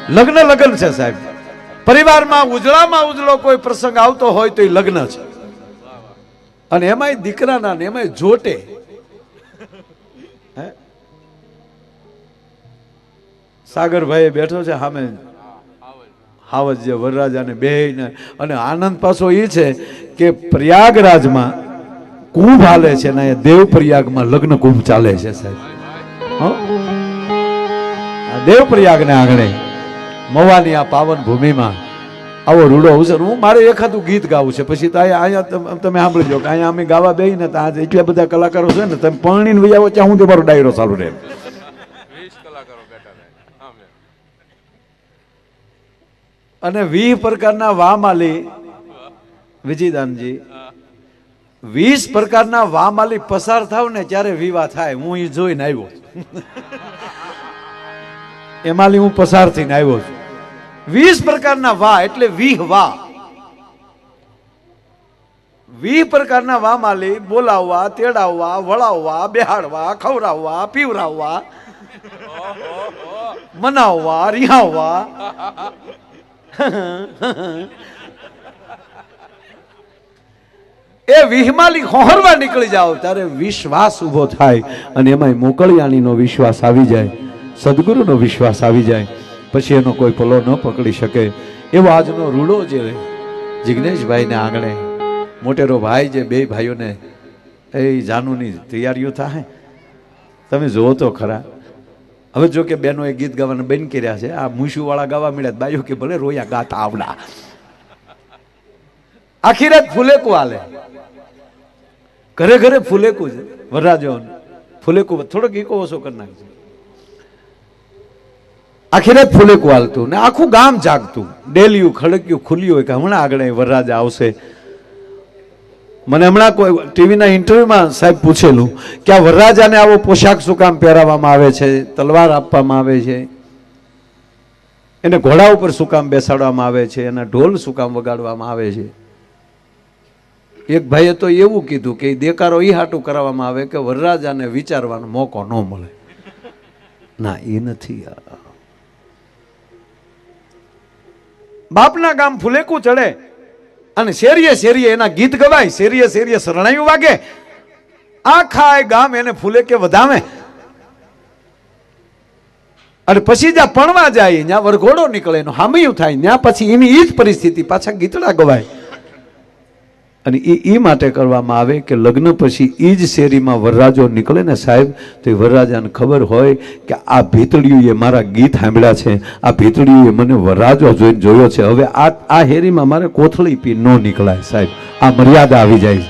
લગ્ન લગ્ન છે સાહેબ. પરિવારમાં ઉજળામાં ઉજળો કોઈ પ્રસંગ આવતો હોય તો એ લગ્ન છે. અને એમાંય દીકરાના ને એમાંય જોટે. સાગરભાઈ બેઠો છે સામે, હાવજ જે વરરાજાને બેયને. અને આનંદ પાછો એ છે કે પ્રયાગરાજમાં કુંભ હાલે છે ને દેવ પ્રયાગમાં લગ્ન કુંભ ચાલે છે સાહેબ. દેવ પ્રયાગ ને આંગણે મવાની આ પાવન ભૂમિમાં આવો રૂડો અવસર. હું મારે એકાદું ગીત ગાવું છે, પછી તો અહીંયા તમે સાંભળી લો કે અહીંયા અમે ગાવા બેહી ને ત્યાં એટલા બધા કલાકારો છે ને, તમે પરણીને વહી આવો ત્યાં હું તમારો ડાયરો ચાલુ રહે. અને 20 પ્રકારના વામાલી વિજયદાનજી, 20 પ્રકારના વામાલી પસાર થાવ ને ત્યારે વિવાહ થાય. હું એ જોઈને આવ્યો એમાંથી હું પસાર થઈને આવ્યો છું. 20 પ્રકારના વા એટલે 20 વા. 20 પ્રકારના વામાલી બોલાવવા, તેડાવવા, વળાવવા, બેહાડવા, ખવડાવવા, પીવરાવવા, મનાવવા, રિહાવવા. એ વિહમાલી હોહરવા નીકળી જાવ ત્યારે વિશ્વાસ ઉભો થાય. અને એમાં મોકળિયાણીનો વિશ્વાસ આવી જાય, સદગુરુનો વિશ્વાસ આવી જાય, પછી એનો કોઈ પલો ન પકડી શકે. એવો આજનો રૂડો જે જિગ્નેશભાઈને આંગણે મોટેરો ભાઈ જે બે ભાઈઓને એ જાનુની તૈયારીઓ થાય તમે જુઓ તો ખરા. હવે જો કે બહેનો એ ગીત ગાવાના બંધ કર્યા છે. આ મૂછું વાળા ગાવા મળ્યા, બાઈઓ કે ભલે રોયા ગાતા આવડા. આખી રાત ફૂલેકું હાલે, ઘરે ઘરે ફૂલેકું છે. વરરાજો ફૂલેકું થોડોક ઈકો ઓછો કરી નાખજો. આખી રાત ફૂલેકું હાલતું ને આખું ગામ જાગતું, ડેલિયું ખડક્યું ખુલ્યું હોય કે હમણાં આગળ વરરાજા આવશે. મને હમણાં કોઈ ટીવીના ઇન્ટરવ્યુમાં સાહેબ પૂછેલું કે આ વરરાજાને આવો પોશાક શું કામ પહેરાવવામાં આવે છે, તલવાર આપવામાં આવે છે, એને ઘોડા ઉપર શું કામ બેસાડવામાં આવે છે, એના ઢોલ શું કામ વગાડવામાં આવે છે. એક ભાઈએ તો એવું કીધું કે દેકારો એ હાટું કરાવવામાં આવે કે વરરાજાને વિચારવાનો મોકો ન મળે. ના, એ નથી. બાપના ગામ ફુલેકું ચડે અને શેરીએ શેરીએ એના ગીત ગવાય, શેરીએ શેરીએ શરણાઈઓ વાગે, આખા ગામ એને ફુલેકે વધાવે. અને પછી જ્યાં પણવા જાય ત્યાં વરઘોડો નીકળે, એનું હામયું થાય, ત્યાં પછી એની એ જ પરિસ્થિતિ પાછા ગીતડા ગવાય. અને એ માટે કરવામાં આવે કે લગ્ન પછી એ જ શેરીમાં વરરાજો નીકળે ને સાહેબ, તો એ વરરાજાને ખબર હોય કે આ ભીતળીઓએ મારા ગીત સાંભળ્યા છે, આ ભીતળીઓએ મને વરરાજો જોઈને જોયો છે. હવે આ હેરીમાં મારે કોથળી પી ન નીકળાય સાહેબ, આ મર્યાદા આવી જાય.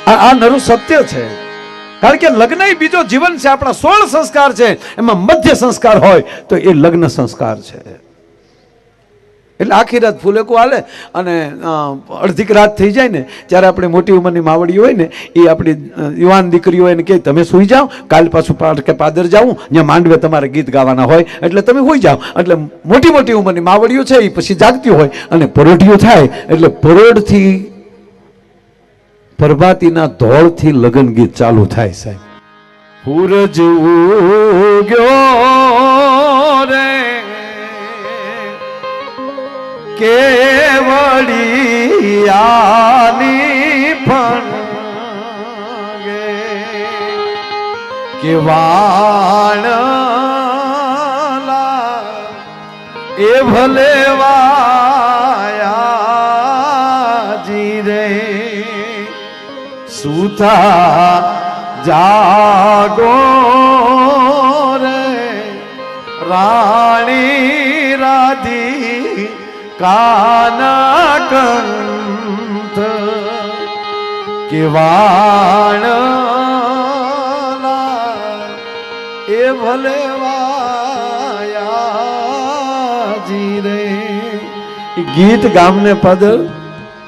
આ નરું સત્ય છે. કારણ કે લગ્ન એ બીજો જીવન છે. આપણા 16 સંસ્કાર છે, એમાં મધ્ય સંસ્કાર હોય તો એ લગ્ન સંસ્કાર છે. એટલે આખી રાત ફૂલેકું હાલે અને અડધીક રાત થઈ જાય ને ત્યારે આપણે મોટી ઉંમરની માવડી હોય ને એ આપણી યુવાન દીકરીઓ એને કહે તમે સૂઈ જાઓ, કાલ પાછું કે પાદર જાઉં, ત્યાં માંડવે તમારે ગીત ગાવાના હોય એટલે તમે સૂઈ જાઓ. એટલે મોટી મોટી ઉંમરની માવડીઓ છે એ પછી જાગતી હોય અને પરોઢિયું થાય એટલે પરોઢથી પ્રભાતીના ધોળથી લગ્ન ગીત ચાલુ થાય સાહેબ. સૂરજ ઉગ્યો રે કેવડિયાની ફણગે કે વાણલા એ ભલે વાયાજી રે સુતા જાગો રે રાણી રાધી કાના કંથ કે વાણલા એ ભલે વાયાજી રે. ગીત ગામને પદ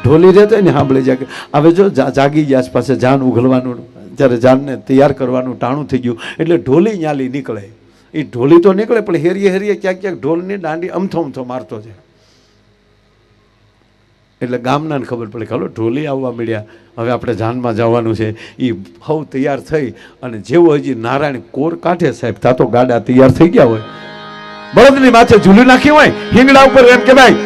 ઢોલી રહેતો ને સાંભળી જાય. હવે જો જાગી ગયા પાસે જાન ઉઘલવાનું, જ્યારે જાનને તૈયાર કરવાનું ટાણું થઈ ગયું એટલે ઢોલી ન્યાલી નીકળે. એ ઢોલી તો નીકળે પણ હેરીએ હેરીએ ક્યાંક ક્યાંક ઢોલની દાંડી અમથો અમથો મારતો છે. એટલે ગામનાને ખબર પડે કે હાલો ઢોલી આવવા મળ્યા, હવે આપણે જાનમાં જવાનું છે. એ હવ તૈયાર થઈ અને જેવો હજી નારાયણ કોર કાઢે સાહેબ, તા તો ગાડા તૈયાર થઈ ગયા હોય, બળદની માથે ઝૂલી નાખી હોય, હિંગડા ઉપર એમ કે ભાઈ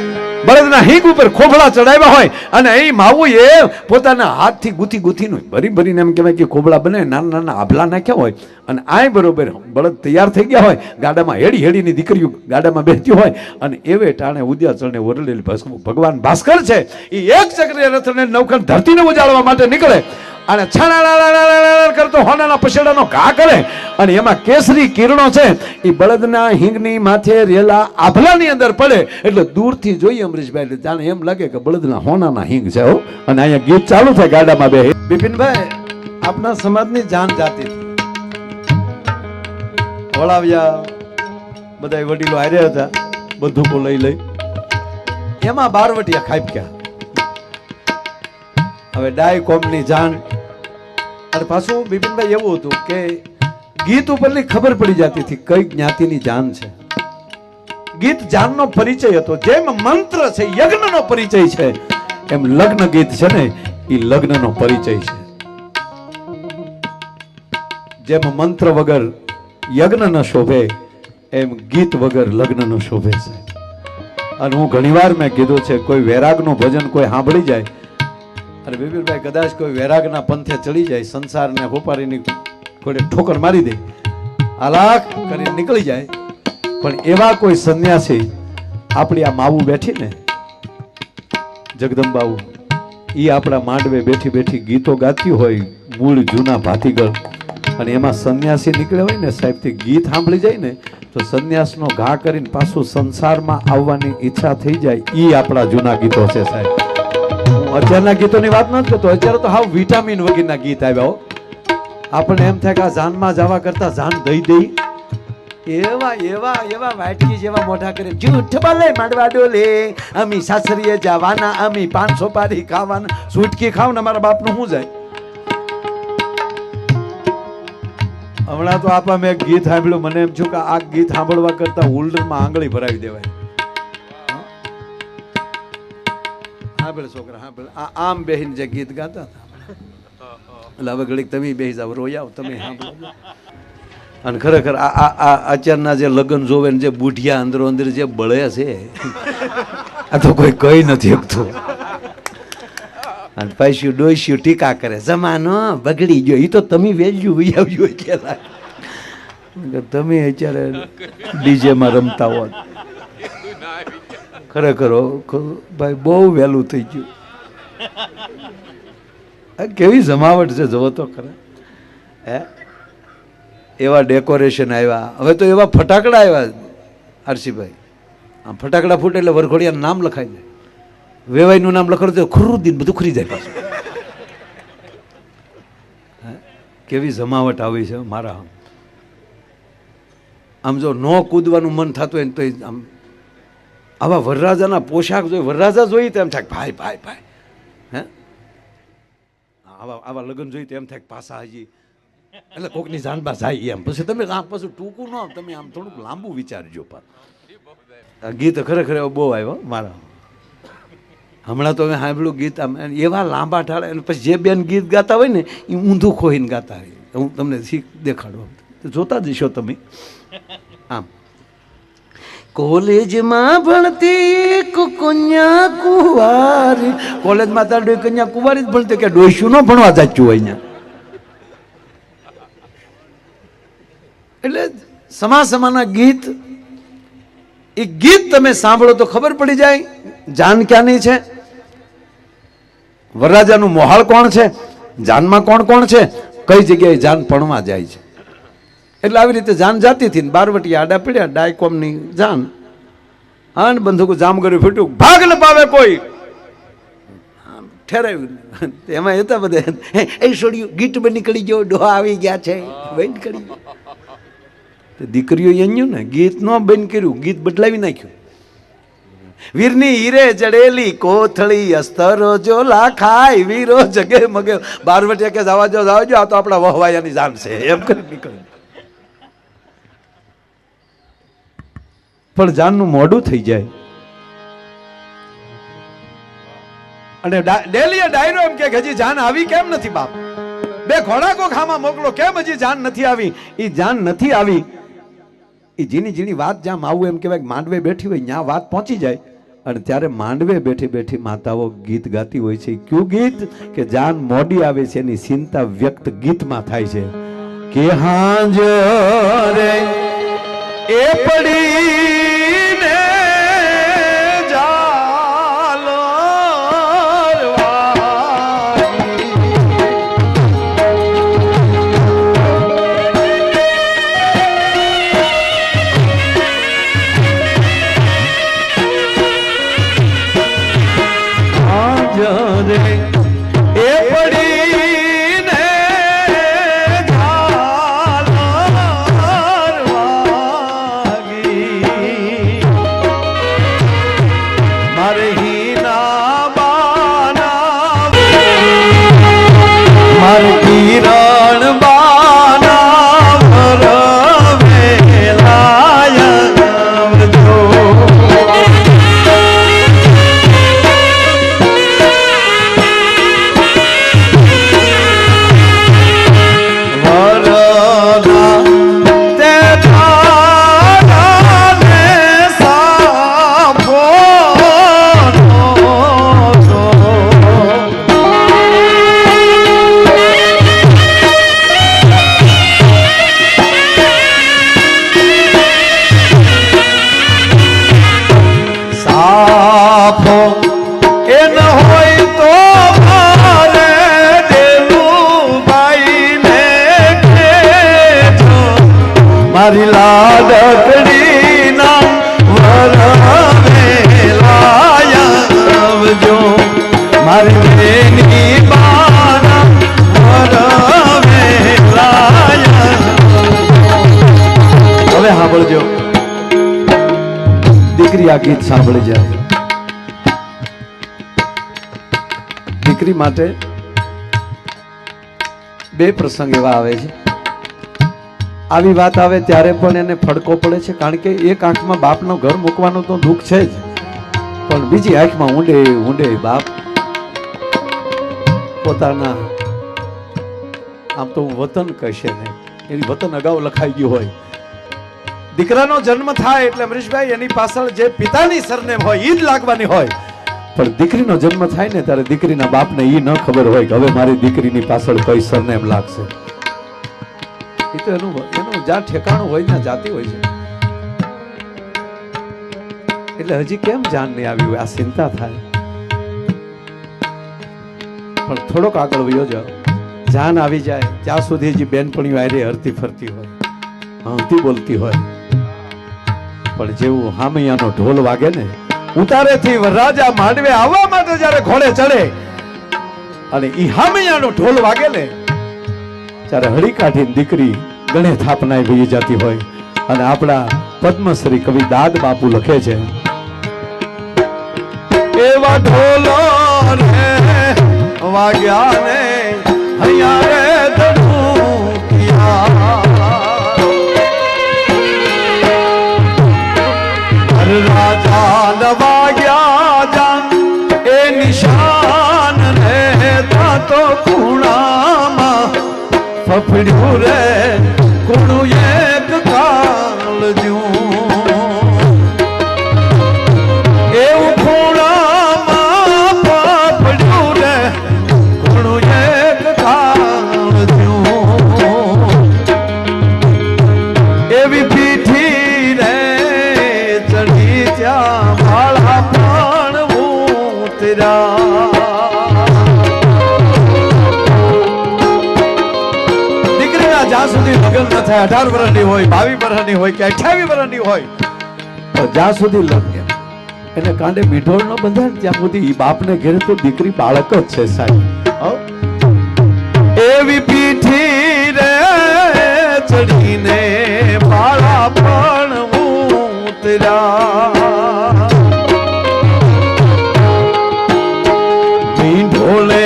બળદના હિંગ ઉપર ખોભળા ચડાવ્યા હોય, અને એ માવું એ પોતાના હાથથી ગુથી ગુથીનું ભરી ભરીને એમ કહેવાય કે ખોભળા બને નાના નાના આભલા નાખ્યા હોય, અને આ બરોબર બળદ તૈયાર થઈ ગયા હોય, ગાડામાં હેડી હેડીની દીકરીઓ ગાડામાં બેસતી હોય, અને એવે ટાણે ઉદ્યાચળને ઓરલેલી ભગવાન ભાસ્કર છે એ એક ચક્રીય રથને નવખંડ ધરતીને ઉજાડવા માટે નીકળે, અને છાણા કરતો હોનાના પછેડાનો ઘા કરે, અને એમાં કેસરી કિરણો છે એ બળદના હિંગની માથે રેલા આભલાની અંદર પડે, એટલે દૂરથી જોઈએ અમરીશભાઈ જાણે એમ લાગે કે બળદના હોનાના હિંગ છે હો. અને અહીંયા ગીત ચાલુ થાય ગાડામાં બે. બિપિનભાઈ, આપના સમાજની જાન જાતિ વળાવ્યા, બધા વડીલો હારે હતા, બંદૂકો લઈ લઈ, એમાં બારવટિયા ખાપ્યા. હવે ડાય કોમની જાન, અને પાછું બિપિનભાઈ એવું હતું કે ગીત ઉપરની ખબર પડી જતી હતી કઈ જ્ઞાતિની જાન છે. ગીત જાનનો પરિચય હતો. જેમ મંત્ર છે યજ્ઞનો પરિચય છે, એમ લગ્ન ગીત છે ને એ લગ્નનો પરિચય છે. જેમ મંત્ર વગર યજ્ઞ ન શોભે, એમ ગીત વગર લગ્ન ન શોભે છે. અને હું ઘણીવાર મેં કીધું છે, કોઈ વૈરાગનું ભજન કોઈ સાંભળી જાય, અને બિપિનભાઈ કદાચ કોઈ વૈરાગના પંથે ચડી જાય, સંસારને હોપારીની કોઈ ઠોકર મારી દે, હાલાક કરીને નીકળી જાય, પણ એવા કોઈ સંન્યાસી આપણી આ માવું બેઠી ને જગદંબાવું, એ આપણા માંડવે બેઠી બેઠી ગીતો ગાતી હોય, મૂળ જૂના ભાતીગળ, અને એમાં સંન્યાસી નીકળે હોય ને સાહેબ, તે ગીત સાંભળી જાય ને તો સંન્યાસનો ઘા કરીને પાછું સંસારમાં આવવાની ઈચ્છા થઈ જાય. એ આપણા જૂના ગીતો છે સાહેબ. અત્યારના ગીતોની વાત નથી કરતો, અત્યારે તો હાવ વિટામિન વગેરેના ગીત આવ્યા હો. આપણને એમ થાય કે આ જાનમાં જવા કરતા જાન દઈ દઈ, એવા એવા એવા વાટકી જેવા મોઢા કરે, જૂઠ બોલે માંડવા ડોલે, અમી સાસરીએ જવાના, અમી 500 પારી ખાવાના, સુટકી ખાવ ને મારા બાપનું શું જાય. હમણાં તો આપા મેં એક ગીત સાંભળ્યું, મને એમ છું કે આ ગીત સાંભળવા કરતા હોલ્ડરમાં આંગળી ભરાવી દેવાય. છોકરા આમ બેહીને જે ગીત ગાતા હતા, એટલે હવે ઘડીક તમે બેસી જાવ, રોયાવ તમે સાંભળો. અને ખરેખર આ અત્યારના જે લગ્ન જોવે ને જે બુઢિયા અંદરો અંદર જે બળે છે, આ તો કોઈ કહી નથી શકતું. અને પૈસ્યું ડોસ્યું ટીકા કરે, જમાનો બગડી ગયો, એ તો તમે વેલ્યુ વૈયાવ્યું એટલે તમે અત્યારે ડીજેમાં રમતા હોત. ખરેખર ભાઈ બહુ વહેલું થઈ ગયું. કેવી જમાવટ છે જોવો તો ખરા. હે એવા ડેકોરેશન આવ્યા, હવે તો એવા ફટાકડા આવ્યા આરસીભાઈ. આમ ફટાકડા ફૂટે એટલે વરઘોડિયાનું નામ લખાઈ જાય, વેવાઈનું નામ લખાડું તો ખુરુદ્દીન બધું ખરી જાય પાછું. કેવી જમાવટ આવી છે મારા. આમ જો ન કૂદવાનું મન થતું હોય ને તો આમ આવા વરરાજાના પોશાક જોઈ, વરરાજા જોઈ તો એમ થાય ભાઈ ભાઈ ભાઈ. હે આવા લગ્ન જોઈ તો એમ થાય પાછા હજી, એટલે કોકની જાનબા જાય એમ. પછી તમે આમ પાછું ટૂંકું ન, તમે આમ થોડુંક લાંબુ વિચારજો. આ ગીત ખરેખર બહુ આવ્યો મારા. હમણાં તો મેં સાંભળ્યું ગીત આમ એવા લાંબા ઠાળે, અને પછી જે બેન ગીત ગાતા હોય ને એ ઊંધું ખોઈને ગાતા હોય. હું તમને શીખ દેખાડું, જોતા જશો તમે. આમ કોલેજમાં ભણતી કન્યા કુંવારી, કોલેજમાં તાર કન્યા કુંવારી જ ભણતી, કે ડોસ્યું ન ભણવા જાચ્યું હોય અહીંયા. એટલે સમા સમાના ગીત, એ ગીત તમે સાંભળો તો ખબર પડી જાય જાન ક્યાંની છે, વરરાજાનું મોહાળ કોણ છે, જાનમાં કોણ કોણ છે, કઈ જગ્યાએ જાન પણવા જાય છે. એટલે આવી રીતે જાન જાતી હતી ને બારવટિયા આડા પડ્યા, ડાયકોમની જાન, અને બંધુકો જામ કર્યું, ફૂટ્યું, ભાગ ન પાવે કોઈ, ઠેરાવ્યું. એમાં હતા બધા એ છોડ્યું, ગીત બંધ નીકળી ગયો, ડોહા આવી ગયા છે, બંધ કરી ગયો. દીકરીઓ એન્યું ને ગીત ન બંધ કર્યું, ગીત બદલાવી નાખ્યું. વીરની હીરે જડેલી કોથળી, અસ્તરો જોલા ખાય, વીરો જગે મગે. બારવટિયા કે જવા જો, આ તો આપણા વહવાયાની જાન છે એમ કરી નીકળ્યું. પણ જાનનું મોડું થઈ જાય, અને ડેલીએ ડાયરો એમ કે હજી જાન આવી કેમ નથી બાપ, બે ઘોડા કો ખામાં મોકલો, કેમ હજી જાન નથી આવી. એ જાન નથી આવી એ ઝીણી ઝીણી વાત જ્યાં માવું એમ કહેવાય માંડવે બેઠી હોય ત્યાં વાત પહોંચી જાય અને ત્યારે માંડવે બેઠી બેઠી માતાઓ ગીત ગાતી હોય છે. કયું ગીત? કે જાન મોડી આવે છે એની ચિંતા વ્યક્ત ગીતમાં થાય છે કે હાંજ રે એ પડીને મારી લાડકડી ના વરવેલાયવજો મારી બેની બાના વરવેલાય. હવે સાંભળજો દીકરી, આ ગીત સાંભળી જાય. દીકરી માટે બે પ્રસંગ એવા આવે છે. આવી વાત આવે ત્યારે પણ એને ફડકો પડે છે, કારણ કે એક આંખમાં બાપનો ઘર મૂકવાનું તો દુઃખ છે જ, પણ બીજી આંખમાં ઊંડે ઊંડે બાપ પોતાના આમ તો વતન કહેશે ને, એની વતન અગાઉ લખાઈ ગયું હોય. દીકરાનો જન્મ થાય એટલે અમરીશભાઈ એની પાછળ જે પિતાની સરનેમ હોય એ જ લાગવાની હોય, પણ દીકરીનો જન્મ થાય ને ત્યારે દીકરીના બાપને એ ન ખબર હોય કે હવે મારી દીકરીની પાછળ કઈ સરનેમ લાગશે. એ તો એનું જ્યાં ઠેકાણું હોય ત્યાં જાતી હોય છે. એટલે હજી કેમ જાન નહીં આવી હોય આ ચિંતા થાય. પણ થોડોક આગળ વયો જાઓ, જાન આવી જાય ત્યાં સુધી હજી બેનપણીઓ આરે હરતી ફરતી હોય, હંતી બોલતી હોય. પણ જેવું હામૈયાનો ઢોલ વાગે ને, ઉતારેથી વરરાજા માંડવે આવવા માટે જ્યારે ઘોડે ચડે અને ઈ હામૈયાનો ઢોલ વાગે ને ત્યારે હળી કાઢીને દીકરી ગણે થાપનાય વહી જતી હોય. અને આપણા પદ્મશ્રી કવિ દાદ બાપુ લખે છે, એવા ઢોલો રે વાગ્યા ને હૈયા રે ધડુકિયા, રાજા વાગ્યા જાન એ નિશાન રહેતા તો ખૂણામાં ફફડ્યું રે કુણું એક કાળજું, એવું ખૂણામાં ફફડ્યું રે કુણું એક કાળજું, એવી પીઠી રે ચડી ત્યાં માળા પણ ઉતર્યા. જ્યાં સુધી લગ્ન ન થાય, 18 વર્ષની હોય, 22 વર્ષની હોય કે 28 વર્ષની હોય, તો જ્યાં સુધી લગ્ન એને કાંડે મીઠોળ ન બંધાય ત્યાં સુધી બાપને ઘેર તો દીકરી બાળક જ છે સાહેબ. એવી પીઠી રે ચડીને માળા પણ ઉતર્યા, મીઠોળે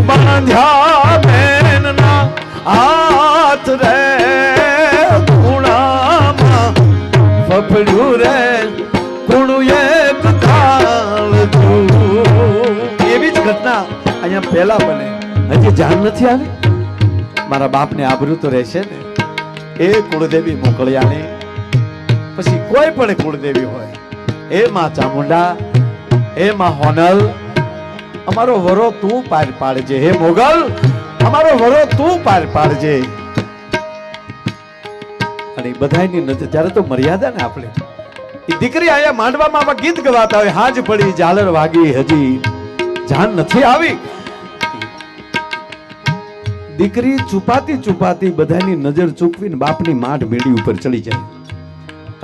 બાંધ્યા બેનના હાથ રે ખૂણામાં ફફડ્યું રે કુણું એક કાળજું. એવી જ ઘટના અહીંયા પહેલા બને. હજી જાણ નથી આવી, મારા બાપને આબરૂ તો રહેશે ને. એ કુળદેવી મોકળ્યાને પછી કોઈ પણ કુળદેવી હોય, એ માં ચામુંડા, એ માં હોનલ, અમારો વરો તું પાર પાડજે. હે મોગલ, અમારો વરો તું પાર પાડજે. અને બધાની નજર ત્યારે તો મર્યાદા ને આપણે એ દીકરી આયા માંડવામાં આવા ગીત ગવાતા હોય, હાજ પડી ઝાલર વાગી હજી જાન નથી આવી. દીકરી છુપાતી છુપાતી બધાની નજર ચૂકવીને બાપની માઠ મેડી ઉપર ચડી જાય.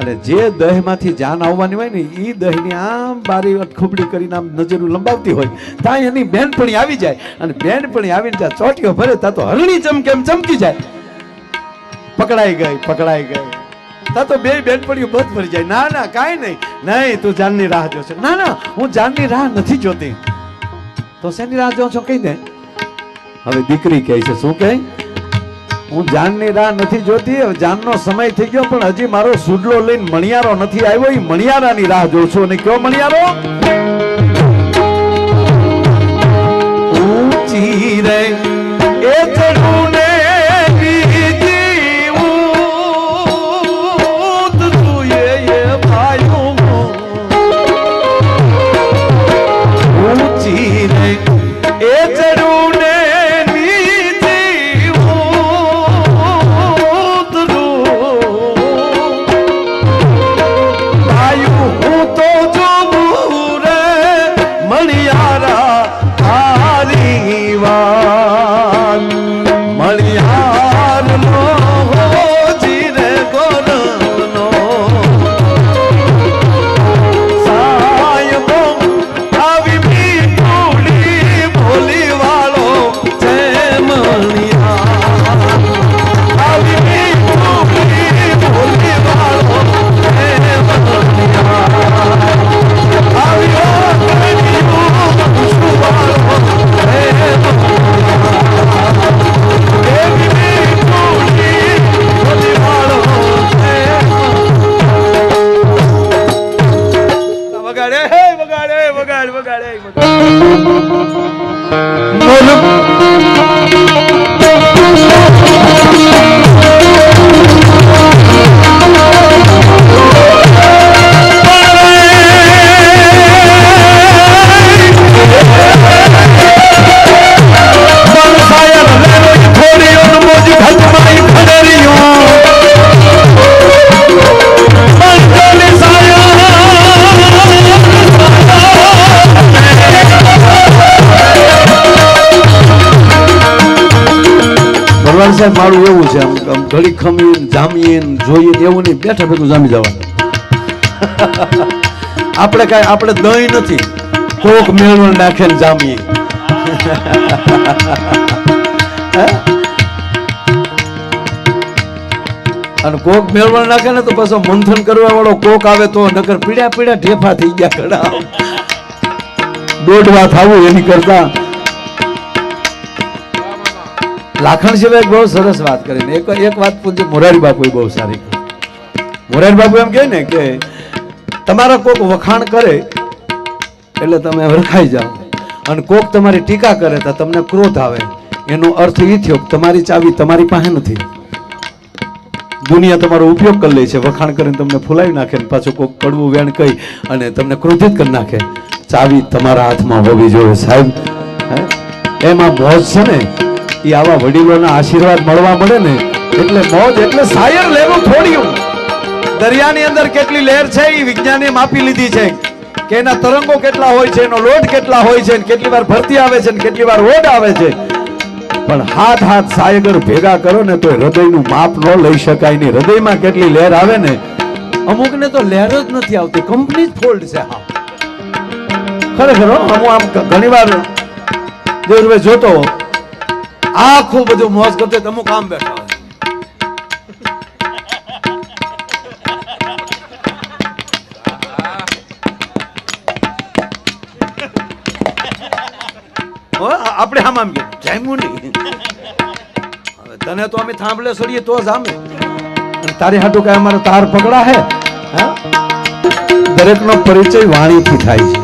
અને જે દહેમાંથી જાન આવવાની હોય ને એ દહની આમ બારી અટખુબડી કરીને આમ નજર લંબાવતી હોય, ત્યાં એની બેનપણી આવી જાય. અને બેનપણી આવીને ત્યાં ચોટીઓ ભરે, ત્યાં તો હરણી ચમકે એમ ચમકી જાય. પકડાઈ ગઈ, પકડાઈ ગઈ. તા તો બે બેનપણીઓ બધ ભરી જાય. ના ના કાંઈ નહીં, નહીં તું જાનની રાહ જોશે. ના ના હું જાનની રાહ નથી જોતી. તો શેની રાહ જો છો કહી દે. હવે દીકરી કહે છે, શું કહે? હું જાનની રાહ નથી જોતી, હવે જાનનો સમય થઈ ગયો, પણ હજી મારો સુડલો લઈને મણિયારો નથી આવ્યો. એ મણિયારાની રાહ જોઉં છું. અને કયો મણિયારો? ઊંચી રે એ ચડું ને સાહેબ મારું એવું છે, આમ ઘડી ખમીને જામીએ જોઈએ એવું નહીં, બેઠા ભેગું જામી જવાનું. આપણે કાંઈ આપણે દહીં નથી, કોક મેળવણ નાખે ને જામીએ. અને કોક મેળવણ નાખે ને તો પાછો મંથન કરવા વાળો કોક આવે તો નકર પીડા પીડા ઢેફા થઈ ગયા ઘણા. દોઢવા થાવું એની કરતા લાખણ સિવાય બહુ સરસ વાત કરીને એક વાત પૂછે મોરારી બાપુ બહુ સારી. મોરારી બાપુ એમ કહે ને કે તમારા કોક વખાણ કરે એટલે તમે વરખાઈ જાઓ, અને કોક તમારી ટીકા કરે તો તમને ક્રોધ આવે. એનો અર્થ એ થયો કે તમારી ચાવી તમારી પાસે નથી. દુનિયા તમારો ઉપયોગ કરી લે છે, વખાણ કરીને તમને ફૂલાવી નાખે ને પાછું કોક કડવું વેણ કહી અને તમને ક્રોધિત કરી નાખે. ચાવી તમારા હાથમાં હોવી જોઈએ સાહેબ. એમાં મોજ છે ને એ આવા વડીલોના આશીર્વાદ મળવા મળે ને એટલે મોજ. એટલે શાયર લેવું થોડ્યું. દરિયાની અંદર કેટલી લહેર છે એ વિજ્ઞાને માપી લીધી છે કે એના તરંગો કેટલા હોય છે, એનો લોડ કેટલા હોય છે, કેટલી વાર ભરતી આવે છે ને કેટલી વાર ઓડ આવે છે. પણ હાથ હાથ સાયગર ભેગા કરો ને તો હૃદયનું માપ ન લઈ શકાય નહીં. હૃદયમાં કેટલી લહેર આવે ને, અમુકને તો લહેર જ નથી આવતી, કંપની જ ફોલ્ડ છે. હા ખરેખર હું આમ ઘણી વાર દેવભાઈ જોતો આખું બધું મોજ કરતો અમુક આમ બેઠા હોય. આપણે આમ આમ ગયા જામ્યું નહીં. હવે તને તો અમે થાંભલે સડીએ તો જામે, અને તારી હાટું કઈ અમારે તાર પકડા હે. દરેકનો પરિચય વાણીથી થાય છે.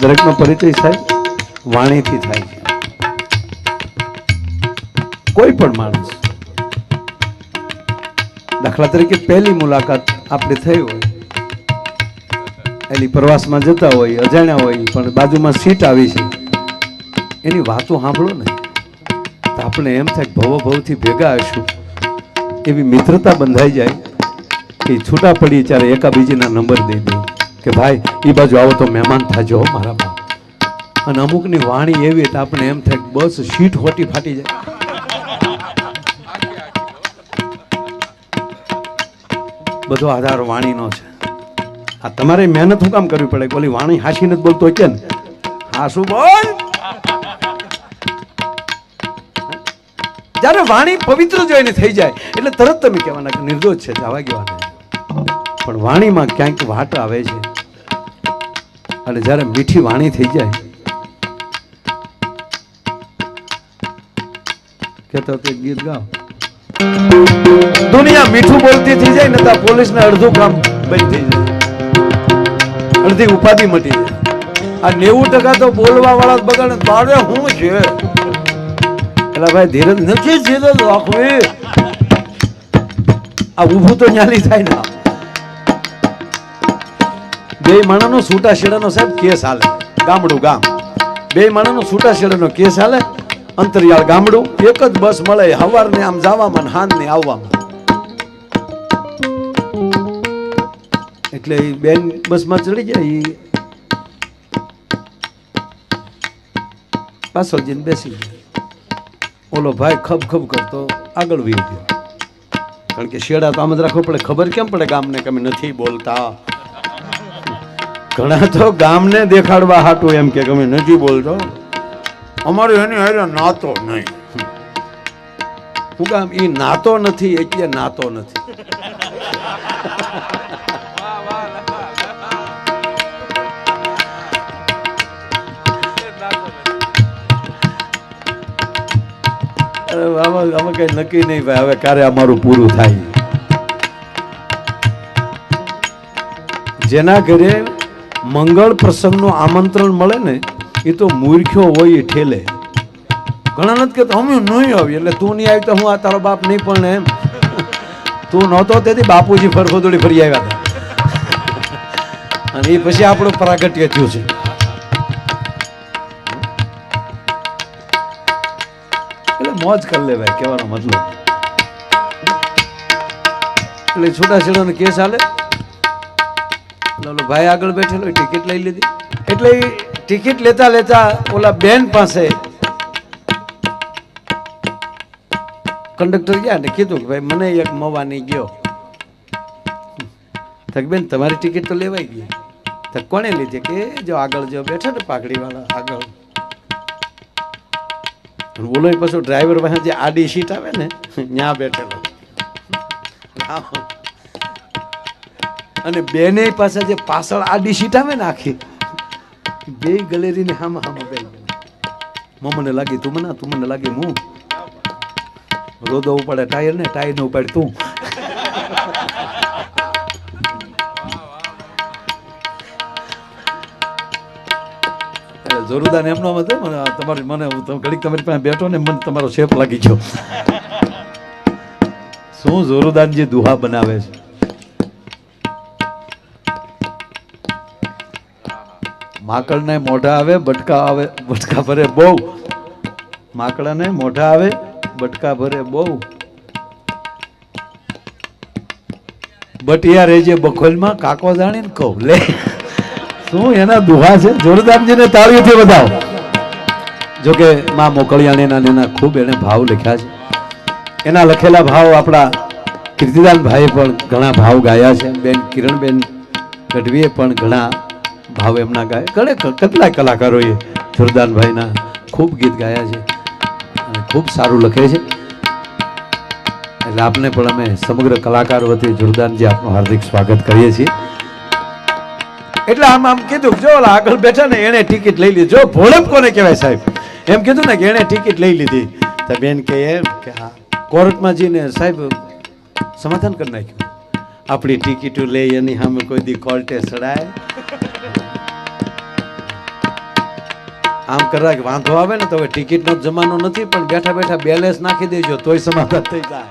દરેકનો પરિચય સાહેબ વાણીથી થાય છે. કોઈ પણ માણસ દાખલા તરીકે પહેલી મુલાકાત આપણે થઈ હોય, એની પ્રવાસમાં જતા હોય, અજાણ્યા હોય, પણ બાજુમાં સીટ આવી છે, એની વાતો સાંભળો ને તો આપણે એમ થાય ભવથી ભેગા હશું, એવી મિત્રતા બંધાઈ જાય કે છૂટા પડી ત્યારે એકાબીજીના નંબર દઈ દે કે ભાઈ એ બાજુ આવો તો મહેમાન થાજો મારા બાપ. અને અમુકની વાણી એવી તો આપણે એમ થાય બસ સીટ હોટી ફાટી જાય. બધો આધાર વાણીનો છે. આ તમારે મહેનત શું કામ કરવી પડે? ઓલી વાણી હાસી નથી બોલતો કે હાસું બોલ. જ્યારે વાણી પવિત્ર જોઈને થઈ જાય એટલે તરત તમે કહેવાના કે નિર્દોષ છે, જવા ગવાના. પણ વાણીમાં ક્યાંક વાટ આવે છે, અને જ્યારે મીઠી વાણી થઈ જાય કેતો તે ગીત ગાઓ, દુનિયા મીઠું બોલતી થઈ જાય ને તો પોલીસને અડધું કામ બંધ થઈ જાય, અડધી ઉપાધિ મટી જાય. આ 90% તો બોલવા વાળા બગાડે. તારે શું છે એટલે ભાઈ ધીરજ નથી, ધીરજ રાખવી. આ ઊભું તો ન્યાલી થાય ને. બે માણાનો છૂટા છેડાનો સાહેબ કેસ હાલે, ગામડું ગામ, બે માણાનો છૂટા છેડાનો કેસ હાલે, અંતરિયાળ ગામડું, એક જ બસ મળે સવારને આમ જવામાં ને હાંજને આવવામાં. એટલે બેન બસમાં ચડી જાય, પાછળ જઈને બેસી જાય. ઓલો ભાઈ ખબ ખબ કરતો આગળ વી ગયો, કારણ કે શેડા તો આમ જ રાખવો પડે. ખબર કેમ પડે ગામને કે અમે નથી બોલતા? ઘણા તો ગામને દેખાડવા હાટું એમ કે અમે નથી બોલતો, અમારે એની હારે નાતો નહીં. શું કામ? એ નાતો નથી એટલે નાતો નથી. આમાં કઈ નક્કી નહીં ભાઈ, હવે ક્યારે અમારું પૂરું થાય. જેના ઘરે મંગળ પ્રસંગનું આમંત્રણ મળે ને એ તો મૂર્ખ્યો હોય એ ઠેલે. ઘણા નથી કહેતા અમે નહીં આવી, એટલે તું નહીં આવી તો હું આ તારો બાપ નહીં, પણ એમ તું નહોતો તેથી બાપુજી ફરફોદોડી ફરી આવ્યા હતા, અને એ પછી આપણું પ્રાગટ્ય થયું છે. એટલે મોજ કરી લે ભાઈ, કહેવાનો મતલબ. એટલે છૂટાછેડાનો કેસ હાલે, ઓલો ભાઈ આગળ બેઠેલો ટિકિટ લઈ લીધી. એટલે ટિકિટ લેતા લેતા ઓલા બેન પાસે કંડક્ટર ગયા ને કીધું કે ભાઈ મને એક મવાની ગયો. તક બેન તમારી ટિકિટ તો લેવાઈ ગઈ. તો કોને લીધી? કે જો આગળ જો બેઠા ને પાઘડી વાળા આગળ. બોલો પાછો ડ્રાઈવર પાસે જે આડી સીટ આવે ને ત્યાં બેઠેલો, અને બેને પાસે જે પાછળ આડી સીટ આવે ને આખી, બે ગલેરી ને હામાં હામાં બે. મને લાગી તું મને, તું મને લાગી હું. રોદો ઉપાડે ટાયર ને, ટાયર ને ઉપાડે તું. જોરુદાન એમનો હતો, મને તમારી મને ઘડીક તમારી પાસે બેઠો ને મને તમારો શેપ લાગી ગયો. શું જોરુદાન જે દુહા બનાવે છે. માકડને મોઢા આવે બટકા આવે, બટકા ભરે બહુ. માકડાને મોઢા આવે બટકા ભરે બહુ. બટિયા રેજે બખોલમાં કાકો જાણીને કહું લે. શું એના દુહા છે. જોરદારજીને તાળીઓથી વધાવો. જોકે માં મોકળિયાણીના એના ખૂબ એને ભાવ લખ્યા છે. એના લખેલા ભાવ આપણા કીર્તિદાન ભાઈએ પણ ઘણા ભાવ ગાયા છે. બેન કિરણબેન ગઢવીએ પણ ઘણા ભાવ એમના ગાયા. ઘણે કેટલાય કલાકારોએ જોરદાનભાઈના ખૂબ ગીત ગાયા છે અને ખૂબ સારું લખે છે. એટલે આપને પણ અમે સમગ્ર કલાકારો વતી જોરદાનજી આપનું હાર્દિક સ્વાગત કરીએ છીએ. એટલે આમ કીધું જો આગળ બેઠા ને એને ટિકિટ લઈ લીધી. જો ભોળપ કોને કહેવાય સાહેબ? એમ કીધું ને કે એને ટિકિટ લઈ લીધી. તો બેન કે એમ કે હા, કોર્ટમાં જઈને સાહેબ સમાધાન કરી નાખ્યું. આપણી ટિકિટો લઈ એની સામે કોઈ દી કોર્ટે ચડાય? આમ કરવા કે વાંધો આવે ને તો હવે ટિકિટનો જમાનો નથી, પણ બેઠા બેઠા બેલેન્સ નાખી દેજો તોય સમાધાન થઈ જાય.